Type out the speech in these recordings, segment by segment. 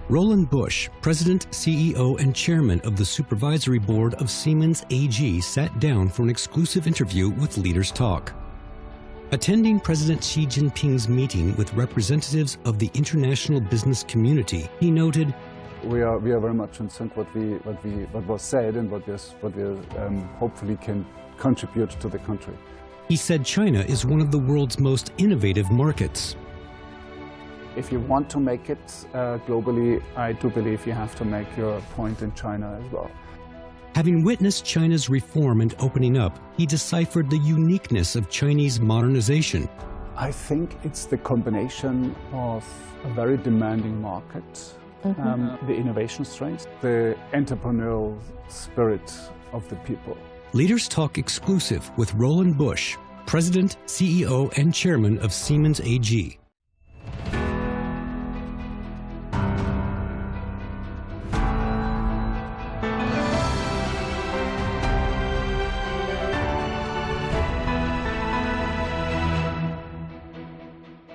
Roland Busch, President, CEO, and Chairman of the Supervisory Board of Siemens AG, sat down for an exclusive interview with Leaders Talk. Attending President Xi Jinping's meeting with representatives of the international business community, he noted, We are very much in sync what was said and what we hopefully can contribute to the country. He said China is one of the world's most innovative markets. If you want to make it globally, I do believe you have to make your point in China as well. Having witnessed China's reform and opening up, he deciphered the uniqueness of Chinese modernization. I think it's the combination of a very demanding market, the innovation strength, the entrepreneurial spirit of the people. Leaders Talk exclusive with Roland Busch, President, CEO, and Chairman of Siemens AG.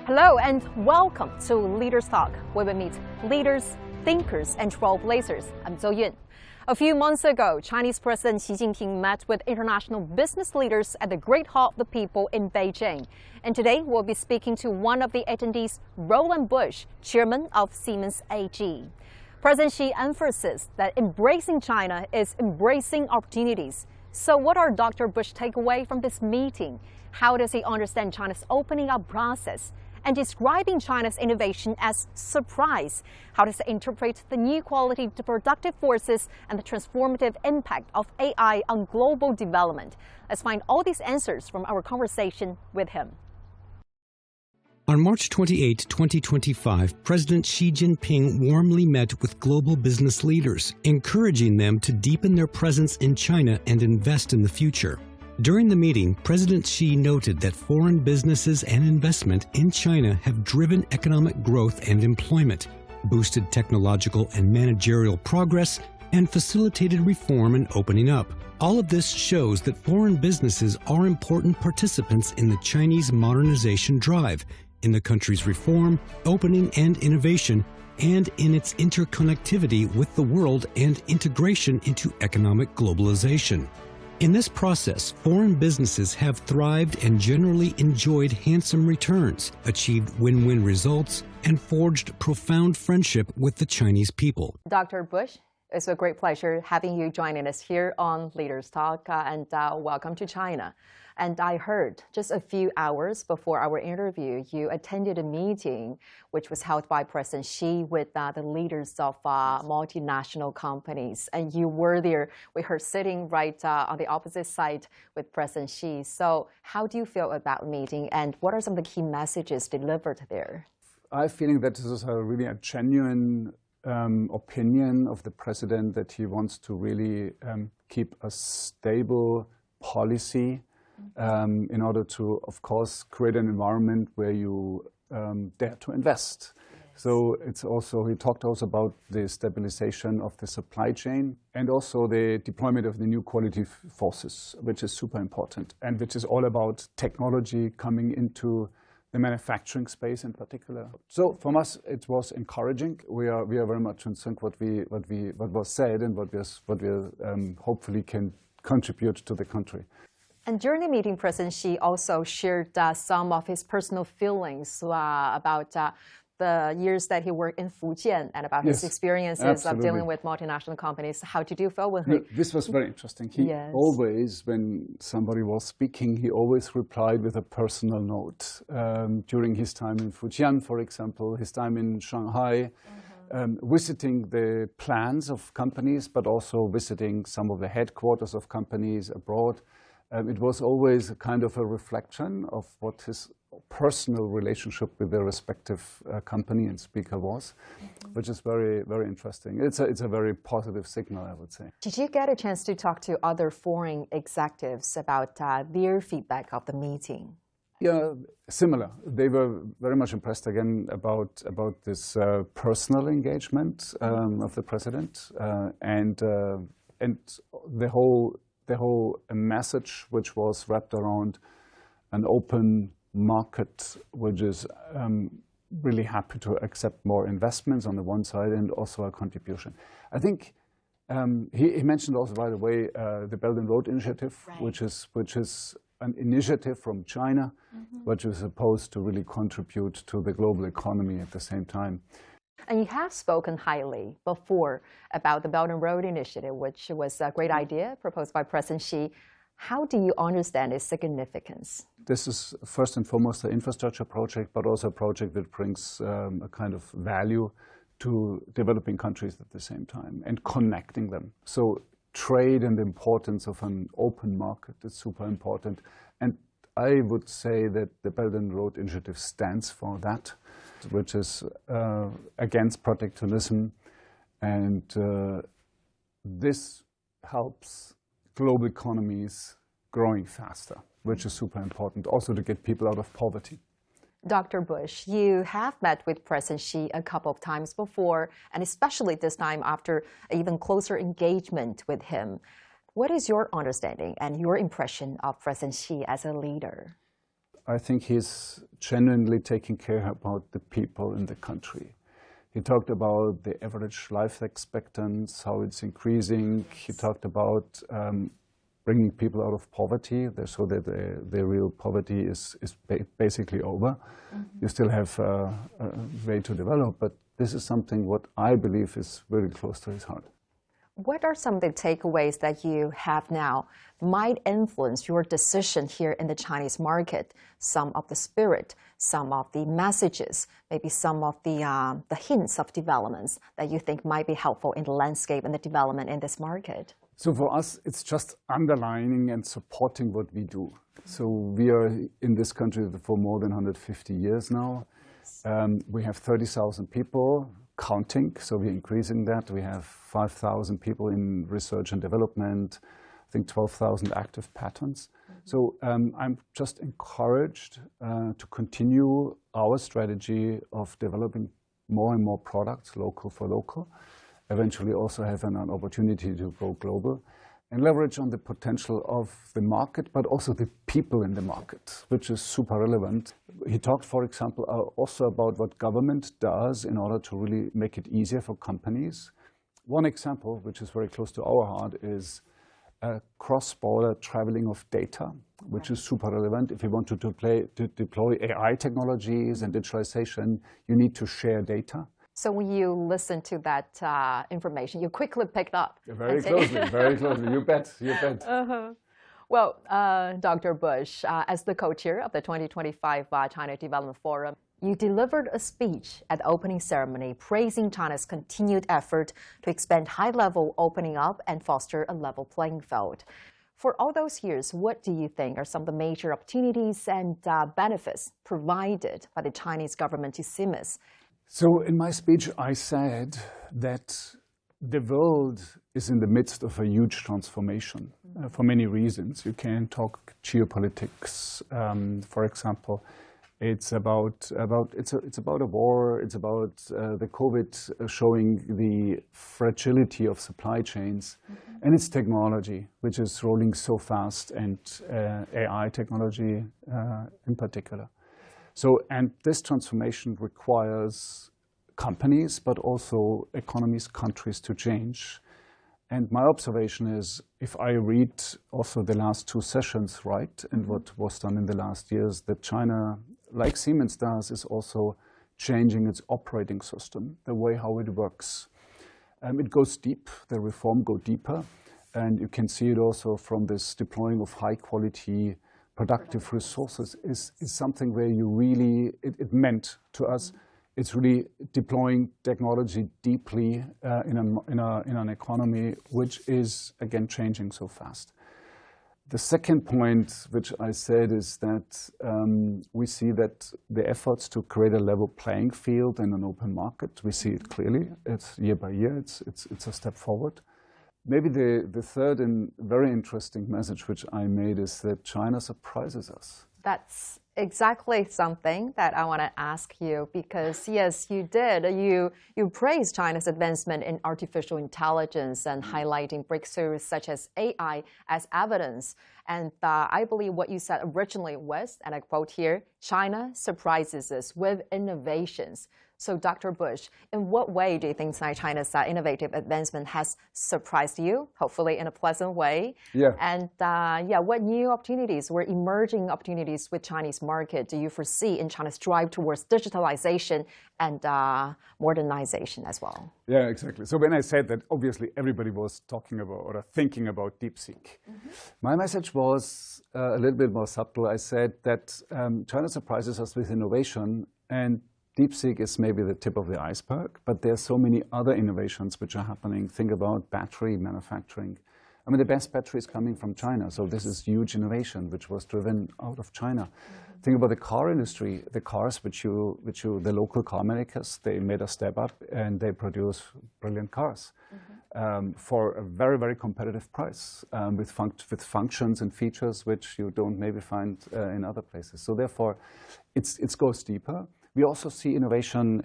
Hello and welcome to Leaders Talk, where we meet leaders, thinkers, and trailblazers. I'm Zhou Yun. A few months ago, Chinese President Xi Jinping met with international business leaders at the Great Hall of the People in Beijing. And today we'll be speaking to one of the attendees, Roland Busch, Chairman of Siemens AG. President Xi emphasized that embracing China is embracing opportunities. So what are Dr. Busch takeaway from this meeting? How does he understand China's opening up process? And describing China's innovation as surprise. How does it interpret the new quality to productive forces and the transformative impact of AI on global development? Let's find all these answers from our conversation with him. On March 28, 2025, President Xi Jinping warmly met with global business leaders, encouraging them to deepen their presence in China and invest in the future. During the meeting, President Xi noted that foreign businesses and investment in China have driven economic growth and employment, boosted technological and managerial progress, and facilitated reform and opening up. All of this shows that foreign businesses are important participants in the Chinese modernization drive, in the country's reform, opening, and innovation, and in its interconnectivity with the world and integration into economic globalization. In this process, foreign businesses have thrived and generally enjoyed handsome returns, achieved win-win results, and forged profound friendship with the Chinese people. Dr. Busch, it's a great pleasure having you joining us here on Leaders Talk, and welcome to China. And I heard just a few hours before our interview, you attended a meeting which was held by President Xi with the leaders of multinational companies. And you were there, we heard, sitting right on the opposite side with President Xi. So how do you feel about the meeting, and what are some of the key messages delivered there? I'm feeling that this is really a genuine opinion of the president, that he wants to really keep a stable policy in order to, of course, create an environment where you dare to invest. So it's also, he talked also about the stabilization of the supply chain and also the deployment of the new quality forces, which is super important, and which is all about technology coming into the manufacturing space in particular. So from us, it was encouraging. We are very much in sync what was said and what we hopefully can contribute to the country. And during the meeting, President Xi also shared some of his personal feelings about the years that he worked in Fujian and about his experiences of dealing with multinational companies. How did you feel with him? This was very interesting. He always, when somebody was speaking, he always replied with a personal note. During his time in Fujian, for example, his time in Shanghai, visiting the plants of companies, but also visiting some of the headquarters of companies abroad. It was always a kind of a reflection of what his personal relationship with their respective company and speaker was, which is very, very interesting. It's a very positive signal, I would say. Did you get a chance to talk to other foreign executives about their feedback of the meeting? Yeah, similar. They were very much impressed again about this personal engagement of the president and the whole message which was wrapped around an open market, which is really happy to accept more investments on the one side and also a contribution. I think he mentioned also, by the way, the Belt and Road Initiative, right, which is an initiative from China, which is supposed to really contribute to the global economy at the same time. And you have spoken highly before about the Belt and Road Initiative, which was a great idea proposed by President Xi. How do you understand its significance? This is first and foremost an infrastructure project, but also a project that brings a kind of value to developing countries at the same time and connecting them. So trade and the importance of an open market is super important. And I would say that the Belt and Road Initiative stands for that, which is against protectionism. And this helps global economies growing faster, which is super important, also to get people out of poverty. Dr. Busch, you have met with President Xi a couple of times before, and especially this time after an even closer engagement with him. What is your understanding and your impression of President Xi as a leader? I think he's genuinely taking care about the people in the country. He talked about the average life expectancy, how it's increasing. He talked about bringing people out of poverty so that the real poverty is basically over. You still have a way to develop, but this is something what I believe is very close to his heart. What are some of the takeaways that you have now might influence your decision here in the Chinese market? Some of the spirit, some of the messages, maybe some of the hints of developments that you think might be helpful in the landscape and the development in this market? So for us, it's just underlining and supporting what we do. So we are in this country for more than 150 years now. We have 30,000 people counting, so we're increasing that. We have 5,000 people in research and development, I think 12,000 active patents. So I'm just encouraged to continue our strategy of developing more and more products, local for local, eventually also have an opportunity to go global and leverage on the potential of the market, but also the people in the market, which is super relevant. He talked, for example, also about what government does in order to really make it easier for companies. One example, which is very close to our heart, is cross-border traveling of data, which is super relevant. If you want to deploy AI technologies and digitalization, you need to share data. So when you listen to that information, you quickly picked up. Very closely, very closely. You bet, you bet. Well, Dr. Busch, as the co-chair of the 2025 China Development Forum, you delivered a speech at the opening ceremony praising China's continued effort to expand high-level opening up and foster a level playing field. For all those years, what do you think are some of the major opportunities and benefits provided by the Chinese government to Siemens? So in my speech, I said that the world is in the midst of a huge transformation for many reasons. You can talk geopolitics, for example. It's about a war. It's about the COVID showing the fragility of supply chains, and it's technology, which is rolling so fast, and AI technology in particular. So, and this transformation requires companies, but also economies, countries to change. And my observation is, if I read also the last two sessions, right, and what was done in the last years, that China, like Siemens does, is also changing its operating system, the way how it works. It goes deep, the reform go deeper, and you can see it also from this deploying of high quality productive resources is something where you really, it meant to us, it's really deploying technology deeply in an economy which is, again, changing so fast. The second point, which I said, is that we see that the efforts to create a level playing field in an open market, we see it clearly. It's year by year, it's a step forward. Maybe the third and very interesting message which I made is that China surprises us. That's exactly something that I want to ask you because, yes, you did. You praised China's advancement in artificial intelligence and highlighting breakthroughs such as AI as evidence. And I believe what you said originally was, and I quote here, China surprises us with innovations. So, Dr. Busch, in what way do you think China's innovative advancement has surprised you, hopefully in a pleasant way? Yeah. And what new opportunities or emerging opportunities with Chinese market do you foresee in China's drive towards digitalization and modernization as well? Yeah, exactly. So when I said that, obviously everybody was talking about or thinking about DeepSeek. My message was a little bit more subtle. I said that China surprises us with innovation, and DeepSeek is maybe the tip of the iceberg, but there are so many other innovations which are happening. Think about battery manufacturing. I mean, the best battery is coming from China, so this is huge innovation which was driven out of China. Think about the car industry. The cars the local car makers, they made a step up and they produce brilliant cars for a very, very competitive price with functions and features which you don't maybe find in other places. So therefore, it goes deeper. We also see innovation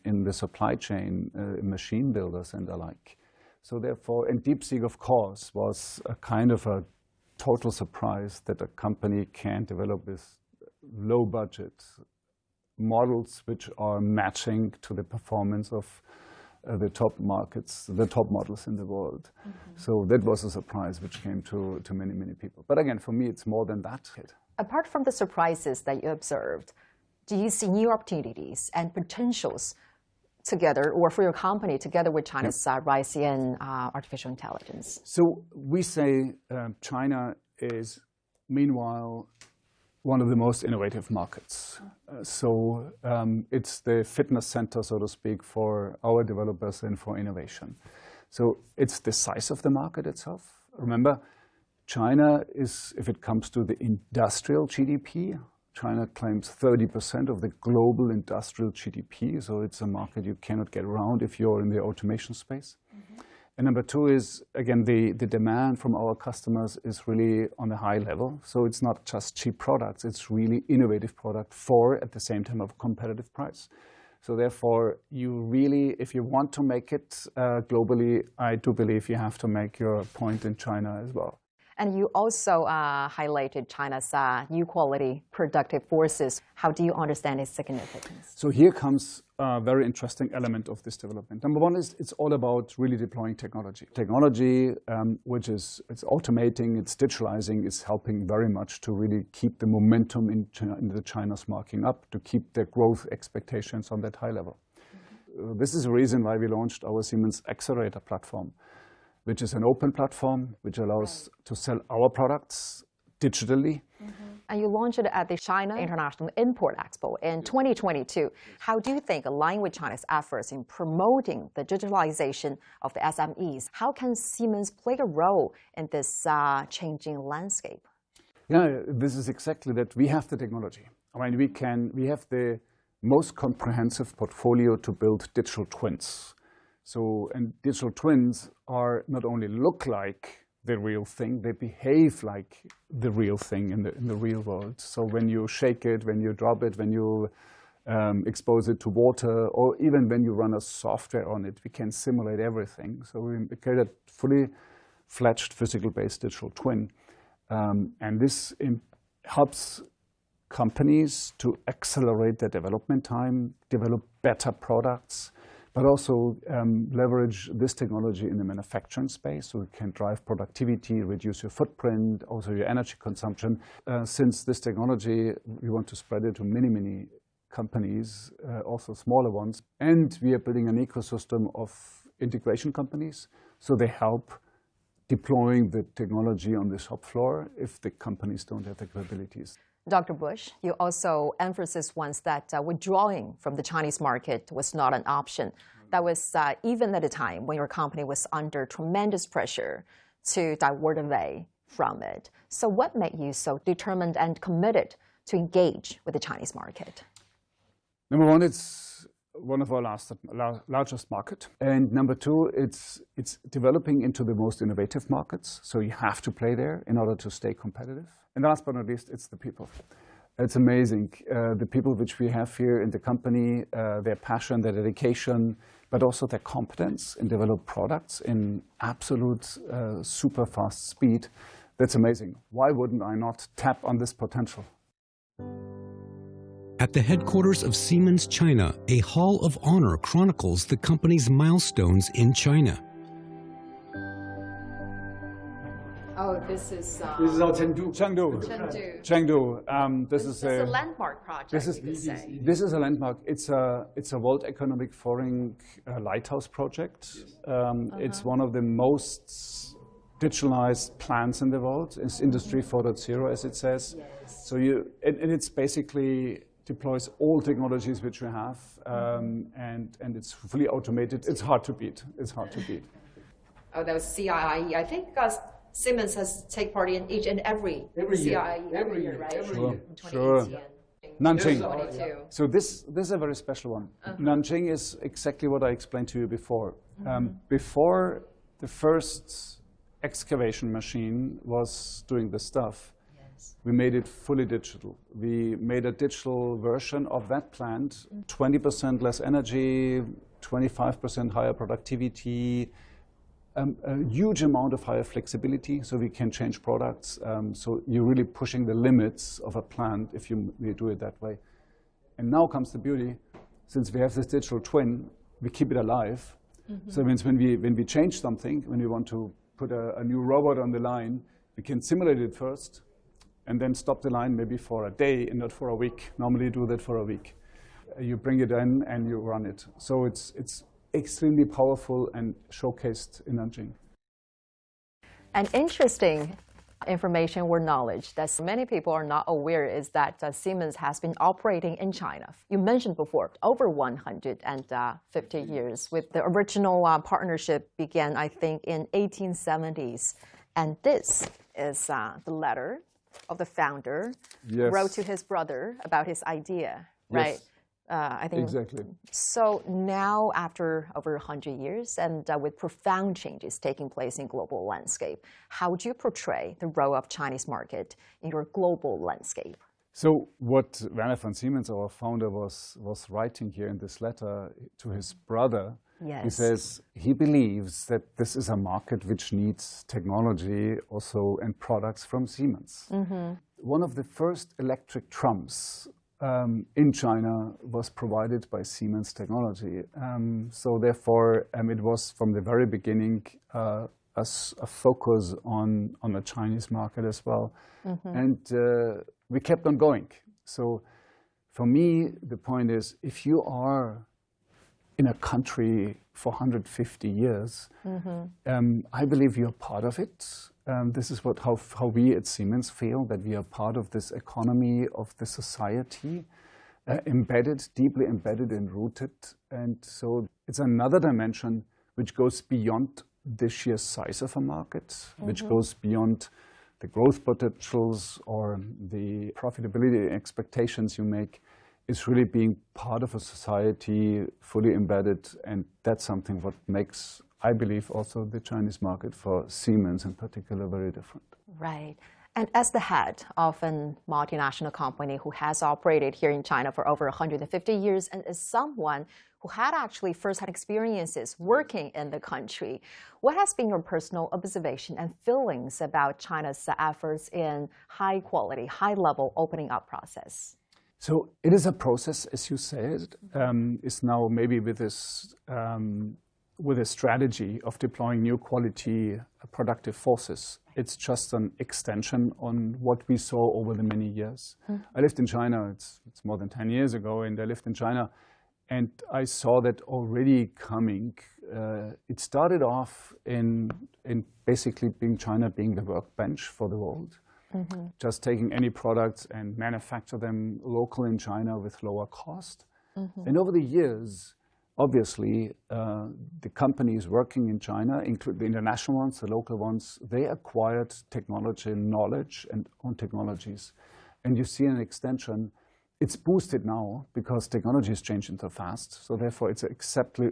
in the supply chain, machine builders and the like. So therefore, and DeepSeek, of course, was a kind of a total surprise that a company can develop with low budget models which are matching to the performance of the top markets, the top models in the world. So that was a surprise which came to many, many people. But again, for me, it's more than that. Apart from the surprises that you observed, do you see new opportunities and potentials together, or for your company, together with China's rise in artificial intelligence? So we say China is, meanwhile, one of the most innovative markets. So it's the fitness center, so to speak, for our developers and for innovation. So it's the size of the market itself. Remember, China is, if it comes to the industrial GDP, China claims 30% of the global industrial GDP, so it's a market you cannot get around if you're in the automation space. And number two is, again, the demand from our customers is really on a high level. So it's not just cheap products, it's really innovative product for, at the same time, a competitive price. So therefore, you really, if you want to make it globally, I do believe you have to make your point in China as well. And you also highlighted China's new quality productive forces. How do you understand its significance? So here comes a very interesting element of this development. Number one is it's all about really deploying technology. Technology, which is it's automating, it's digitalizing, is helping very much to really keep the momentum in the China's marking up, to keep their growth expectations on that high level. This is the reason why we launched our Siemens Accelerator platform, which is an open platform, which allows to sell our products digitally. And you launched it at the China International Import Expo in 2022. How do you think, aligned with China's efforts in promoting the digitalization of the SMEs, how can Siemens play a role in this changing landscape? Yeah, this is exactly that. We have the technology. I mean, we have the most comprehensive portfolio to build digital twins. So, and digital twins are not only look like the real thing, they behave like the real thing in the real world. So when you shake it, when you drop it, when you expose it to water, or even when you run a software on it, we can simulate everything. So we create a fully fledged physical-based digital twin. And this helps companies to accelerate their development time, develop better products, but also leverage this technology in the manufacturing space so it can drive productivity, reduce your footprint, also your energy consumption. Since this technology, we want to spread it to many, many companies, also smaller ones. And we are building an ecosystem of integration companies, so they help deploying the technology on the shop floor if the companies don't have the capabilities. Dr. Busch, you also emphasized once that withdrawing from the Chinese market was not an option. That was even at a time when your company was under tremendous pressure to divert away from it. So what made you so determined and committed to engage with the Chinese market? Number one, it's one of our largest market. And number two, it's developing into the most innovative markets. So you have to play there in order to stay competitive. And last but not least, it's the people. It's amazing. The people which we have here in the company, their passion, their dedication, but also their competence in develop products in absolute super fast speed. That's amazing. Why wouldn't I not tap on this potential? At the headquarters of Siemens China, a Hall of Honor chronicles the company's milestones in China. Oh, this is our Chengdu. This is a landmark project. This is a landmark. It's a World Economic Forum lighthouse project. It's one of the most digitalized plants in the world. It's Industry 4.0, as it says. Yes. So it's basically deploys all technologies which we have, and it's fully automated. It's hard to beat. It's hard to beat. Oh, that was CIIE. I think Siemens has take part in each and every CIIE every year, right? Sure. Nanjing. Yes. So this is a very special one. Nanjing is exactly what I explained to you before. Before the first excavation machine was doing the stuff, we made it fully digital. We made a digital version of that plant, 20% less energy, 25% higher productivity, a huge amount of higher flexibility, so we can change products. So you're really pushing the limits of a plant if you do it that way. And now comes the beauty. Since we have this digital twin, we keep it alive. So it means when we change something, when we want to put a new robot on the line, we can simulate it first and then stop the line maybe for a day and not for a week. Normally you do that for a week. You bring it in and you run it. So it's extremely powerful and showcased in Nanjing. An interesting information or knowledge that many people are not aware is that Siemens has been operating in China. You mentioned before, over 150 years. With the original partnership began, I think, in 1870s. And this is the letter of the founder wrote to his brother about his idea, right? Yes. I think exactly. So now, after over 100 years, and with profound changes taking place in global landscape, how would you portray the role of Chinese market in your global landscape? So what Werner von Siemens, our founder, was writing here in this letter to his brother, he says he believes that this is a market which needs technology also and products from Siemens. One of the first electric trams in China was provided by Siemens technology. So therefore, it was from the very beginning a focus on the Chinese market as well. And we kept on going. So for me, the point is, if you are in a country for 150 years, I believe you're part of it. This is how we at Siemens feel, that we are part of this economy, of the society, deeply embedded and rooted. And so it's another dimension which goes beyond the sheer size of a market, which goes beyond the growth potentials or the profitability expectations you make. It's really being part of a society, fully embedded, and that's something what makes, I believe, also the Chinese market for Siemens in particular very different. Right. And as the head of a multinational company who has operated here in China for over 150 years, and as someone who had actually first-hand experiences working in the country, what has been your personal observation and feelings about China's efforts in high-quality, high-level opening up process? So it is a process, as you said, is now maybe with this with a strategy of deploying new quality productive forces. It's just an extension on what we saw over the many years. I lived in China, it's more than 10 years ago, and I lived in China, and I saw that already coming. It started off in basically China being the workbench for the world. Just taking any products and manufacture them local in China with lower cost. And over the years, obviously, the companies working in China, include the international ones, the local ones, they acquired technology knowledge and own technologies. And you see an extension. it's boosted now because technology is changing so fast. So therefore, it's exactly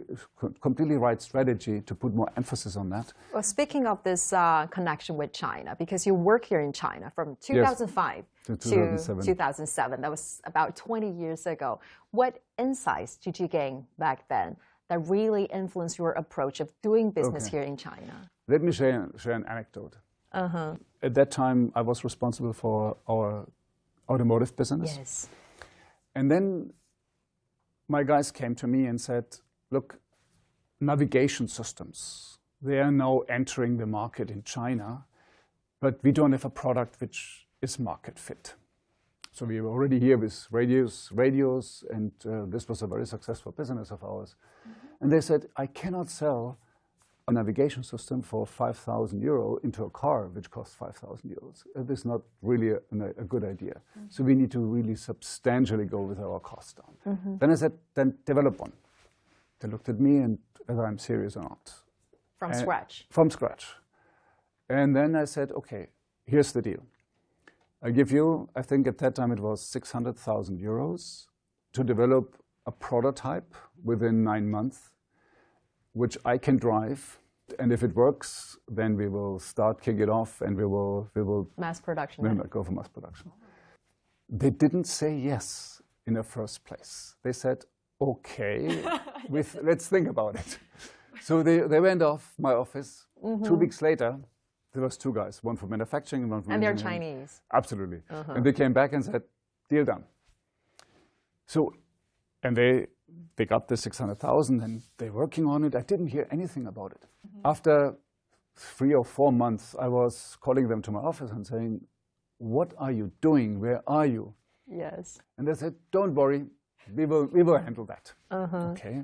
completely right strategy to put more emphasis on that. Well, speaking of this connection with China, because you work here in China from 2005 to 2007. That was about 20 years ago. What insights did you gain back then that really influenced your approach of doing business here in China? Let me share an anecdote. At that time, I was responsible for our automotive business. Yes. And then my guys came to me and said, look, navigation systems, they are now entering the market in China, but we don't have a product which is market fit. So we were already here with radios, and this was a very successful business of ours. And they said, I cannot sell a navigation system for 5,000 euro into a car which costs 5,000 euros. It is not really a good idea. So we need to really substantially go with our cost down. Then I said, then develop one. They looked at me and whether I'm serious or not. From scratch? From scratch. And then I said, okay, here's the deal. I give you, I think at that time it was 600,000 euros to develop a prototype within 9 months, which I can drive, and if it works, then we will start kick it off, and we will mass production. Then go for mass production. They didn't say yes in the first place. They said, okay, let's think about it. So they went off my office. 2 weeks later, there was 2 guys, one for manufacturing and one for engineering. And they're Chinese. Absolutely. And they came back and said, deal done. So, and they got the 600,000 and they're working on it. I didn't hear anything about it. After 3 or 4 months, I was calling them to my office and saying, what are you doing? Where are you? Yes. And they said, don't worry, we will handle that. Okay.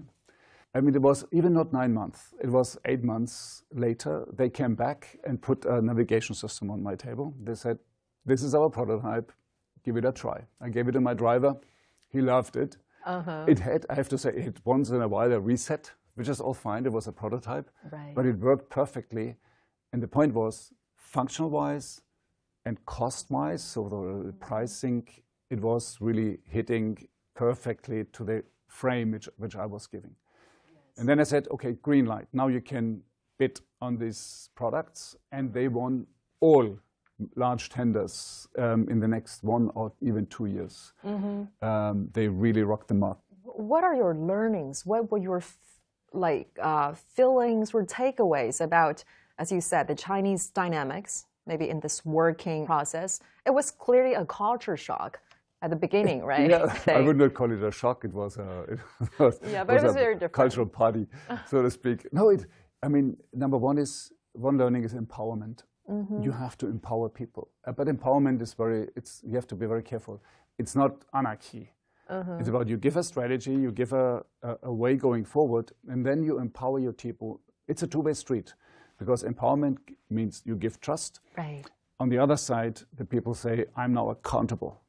I mean, it was even not 9 months. It was 8 months later. They came back and put a navigation system on my table. They said, this is our prototype. Give it a try. I gave it to my driver. He loved it. It had, I have to say, it once in a while a reset, which is all fine. It was a prototype, but it worked perfectly. And the point was, functional-wise and cost-wise, so the pricing, it was really hitting perfectly to the frame which I was giving. And then I said, okay, green light. Now you can bid on these products. And they won all large tenders in the next 1 or even 2 years. They really rocked the market. What are your learnings? What were your feelings or takeaways about, as you said, the Chinese dynamics, maybe in this working process? It was clearly a culture shock at the beginning, right? Yeah, I would not call it a shock. It was a very different. Cultural party, so to speak. No, I mean, number one learning is empowerment. You have to empower people. But empowerment is you have to be very careful. It's not anarchy. It's about you give a strategy, you give a way going forward, and then you empower your people. It's a two-way street, because empowerment means you give trust. Right. On the other side, the people say, I'm now accountable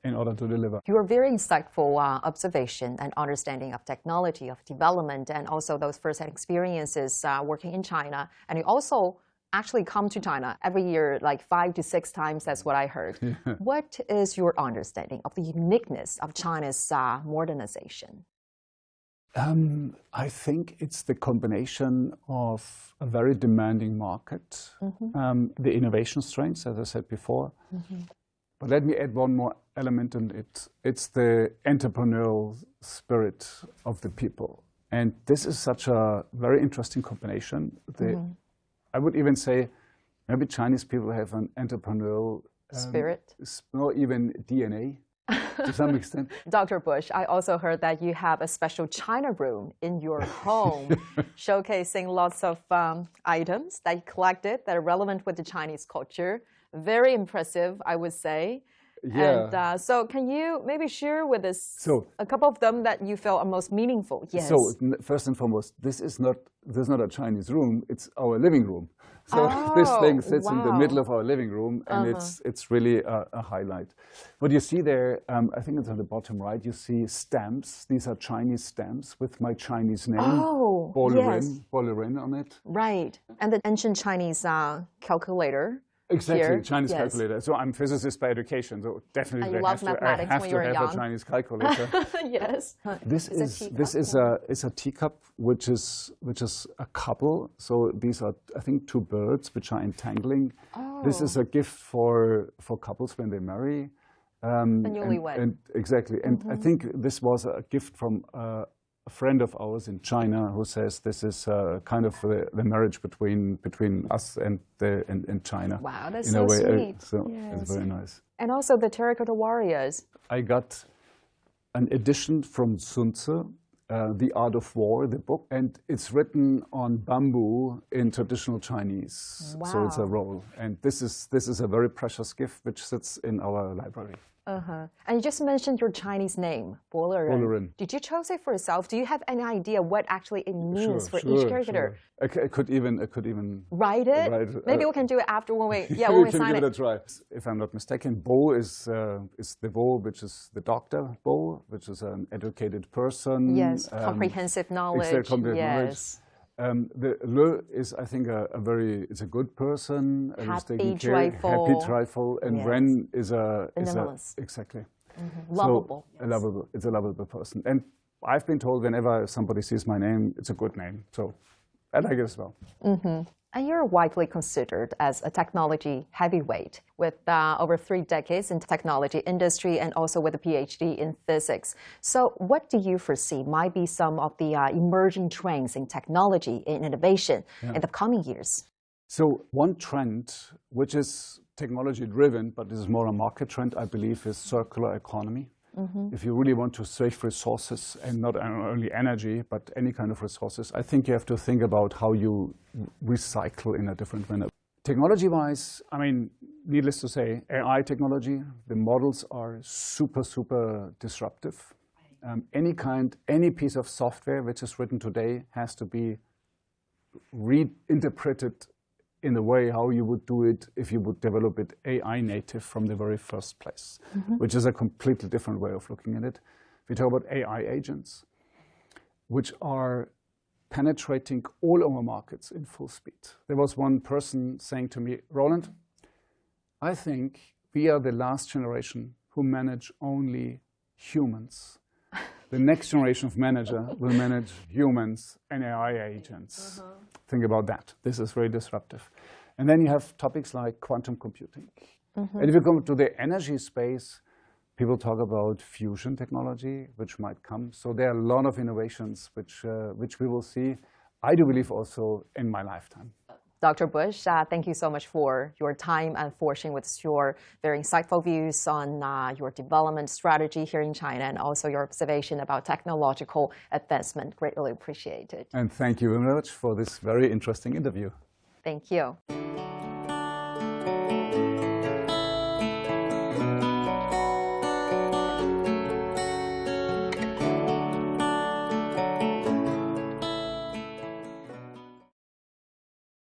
in order to deliver. Your very insightful observation and understanding of technology, of development, and also those first-hand experiences working in China. And you also actually come to China every year, like 5 to 6 times, that's what I heard. Yeah. What is your understanding of the uniqueness of China's modernization? I think it's the combination of a very demanding market, the innovation strengths, as I said before. But let me add one more element in it. It's the entrepreneurial spirit of the people. And this is such a very interesting combination. I would even say maybe Chinese people have an entrepreneurial spirit, or even DNA to some extent. Dr. Busch, I also heard that you have a special China room in your home, showcasing lots of items that you collected that are relevant with the Chinese culture. Very impressive, I would say. Yeah. And so can you maybe share with us a couple of them that you felt are most meaningful? Yes. So first and foremost, this is not a Chinese room, it's our living room. So this thing sits in the middle of our living room, and it's really a highlight. What you see there, I think it's on the bottom right, you see stamps. These are Chinese stamps with my Chinese name, Boliren on it. Right, and the ancient Chinese calculator. Exactly, here. Chinese Yes. calculator. So I'm physicist by education, so definitely And you I loved have mathematics when you were to have young. a Chinese calculator. Yes. This is a teacup, which is a couple. So these are, I think, two birds which are entangling. Oh. This is a gift for couples when they marry. A newlywed. Exactly. And I think this was a gift from a friend of ours in China who says this is kind of the marriage between us and China. Wow, that's in so a way. sweet. So Yes. it's very nice. And also the terracotta warriors. I got an edition from Sun Tzu, The Art of War, the book, and it's written on bamboo in traditional Chinese. Wow. So it's a roll, and this is a very precious gift which sits in our library. And you just mentioned your Chinese name, Bo Le Ren. Bo Le Ren. Did you choose it for yourself? Do you have any idea what actually it means for Sure, each character? Sure. I could even Write it? Maybe we can do it after when we when we can sign give it a try. If I'm not mistaken, Bo is the Bo, which is the doctor Bo, which is an educated person. Yes, comprehensive knowledge. Knowledge. The Le is, I think, it's a good person. Happy, joyful. And Yes. Ren is a exactly. Lovable. So, lovable. It's a lovable person. And I've been told whenever somebody sees my name, it's a good name. So I like it as well. And you're widely considered as a technology heavyweight with over 3 decades in the technology industry and also with a PhD in physics. So what do you foresee might be some of the emerging trends in technology and innovation in the coming years? So one trend, which is technology-driven, but this is more a market trend, I believe, is circular economy. If you really want to save resources, and not only energy, but any kind of resources, I think you have to think about how you recycle in a different manner. Technology-wise, I mean, needless to say, AI technology, the models are super, super disruptive. Any piece of software which is written today has to be reinterpreted in the way how you would do it if you would develop it AI native from the very first place, which is a completely different way of looking at it. We talk about AI agents, which are penetrating all our markets in full speed. There was one person saying to me, Roland, I think we are the last generation who manage only humans. The next generation of manager will manage humans and AI agents. Think about that. This is very disruptive. And then you have topics like quantum computing. And if you go to the energy space, people talk about fusion technology, which might come. So there are a lot of innovations which we will see, I do believe, also in my lifetime. Dr. Busch, thank you so much for your time and for sharing with us your very insightful views on your development strategy here in China and also your observation about technological advancement. Greatly appreciated. And thank you very much for this very interesting interview. Thank you.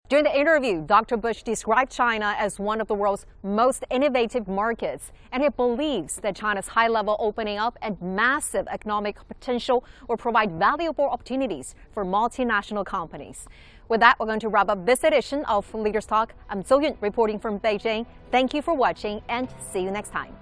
During the interview, Dr. Busch described China as one of the world's most innovative markets, and he believes that China's high-level opening up and massive economic potential will provide valuable opportunities for multinational companies. With that, we're going to wrap up this edition of Leaders Talk. I'm Zhou Yun reporting from Beijing. Thank you for watching and see you next time.